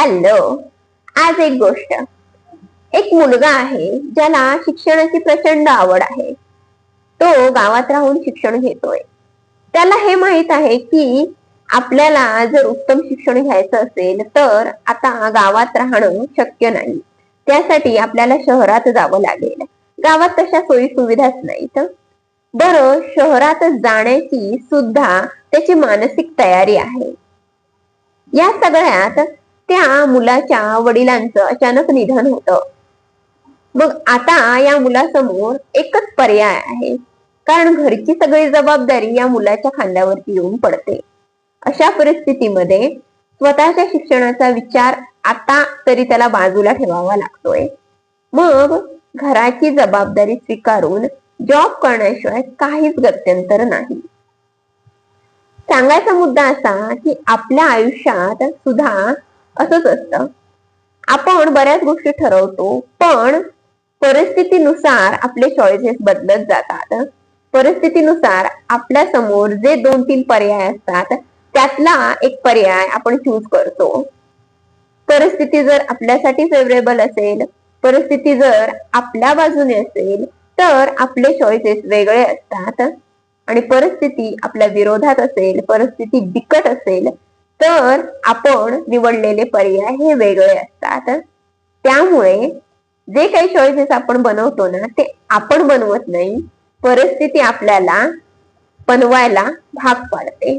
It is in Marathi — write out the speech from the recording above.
हॅलो. आज एक गोष्ट. एक मुलगा आहे ज्याला शिक्षणाची प्रचंड आवड आहे. तो गावात राहून शिक्षण घेतोय. त्याला हे माहित आहे की आपल्याला जर उत्तम शिक्षण घ्यायचं असेल तर आता गावात राहणं शक्य नाही. त्यासाठी आपल्याला शहरात जावं लागेल. गावात तशा सोयी सुविधाच नाहीत. बरं, शहरात जाण्याची सुद्धा त्याची मानसिक तयारी आहे. या सगळ्यात त्या मुलाच्या वडिलांचं अचानक निधन होतं. मग आता या मुलासमोर एकच पर्याय आहे, कारण घरची सगळी जबाबदारी या मुलाच्या खांद्यावरती येऊन पडते. अशा परिस्थितीमध्ये स्वतःच्या शिक्षणाचा विचार आता तरी त्याला बाजूला ठेवावा लागतोय. मग घराची जबाबदारी स्वीकारून जॉब करण्याशिवाय काहीच गत्यंतर नाही. सांगायचा मुद्दा असा की आपल्या आयुष्यात सुद्धा असंच असतं. आपण बऱ्याच गोष्टी ठरवतो, पण परिस्थितीनुसार आपले चॉईसेस बदलत जातात. परिस्थितीनुसार आपल्या समोर जे 2-3 पर्याय असतात त्यातला एक पर्याय आपण चूज करतो. परिस्थिती जर आपल्यासाठी फेवरेबल असेल, परिस्थिती जर आपल्या बाजूने असेल तर आपले चॉईसेस वेगळे असतात. आणि परिस्थिती आपल्या विरोधात असेल, परिस्थिती बिकट असेल तर आपण निवडलेले पर्याय हे वेगळे असतात. त्यामुळे जे काही चॉईसेस आपण बनवतो ना, ते आपण बनवत नाही, परिस्थिती आपल्याला बनवायला भाग पाडते.